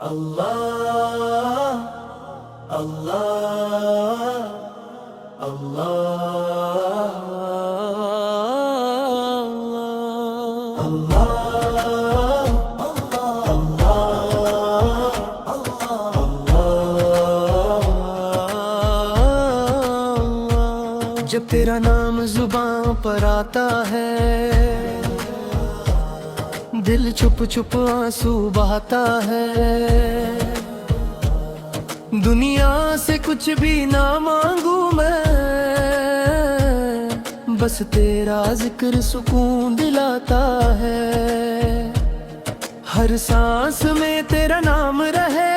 अल्लाह अल्लाह अल्लाह जब तेरा नाम जुबान पर आता है, दिल छुप छुप आंसू बहाता है। दुनिया से कुछ भी ना मांगू मैं, बस तेरा जिक्र सुकून दिलाता है। हर सांस में तेरा नाम रहे,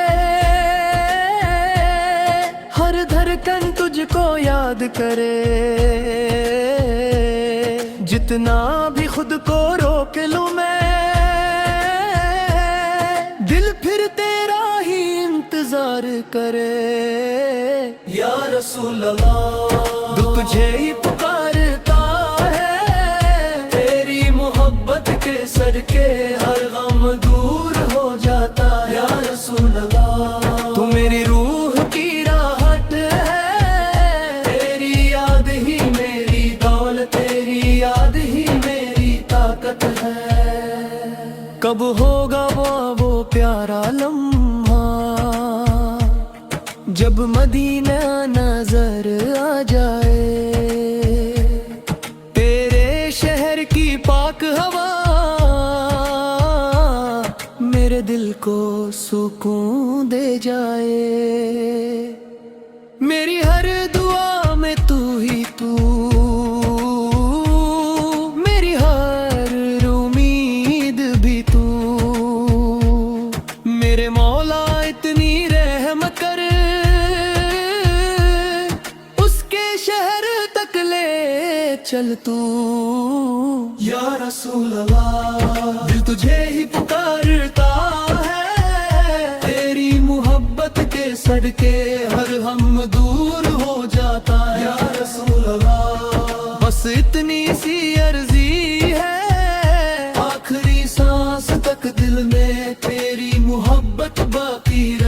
हर धड़कन तुझको याद करे। जितना भी खुद को रोक लूं मैं, दिल फिर तेरा ही इंतजार करे। या रसूल अल्लाह, तुझे ही पुकारता है। तेरी मोहब्बत के सदके हर गम दूर हो जाता है। या रसूल अल्लाह, तू मेरी रूह की राहत है। तेरी याद ही मेरी दौलत, तेरी याद ही मेरी ताकत है। कब होगा वो प्यारा लम्हा, जब मदीना नजर आ जाए। तेरे शहर की पाक हवा मेरे दिल को सुकून दे जाए। मेरी हर दुआ में तू ही तू, मेरी हर उम्मीद भी तू। मेरे मौला इतनी रहम कर, उसके शहर तक ले चल तू। या रसूल अल्लाह, दिल तुझे ही पुकारता है। तेरी मोहब्बत के सदके हर हम दूर हो जाता है। या रसूल अल्लाह, बस इतनी सी अर्जी है, आखिरी सांस तक दिल में तेरी मोहब्बत बाकी रहे।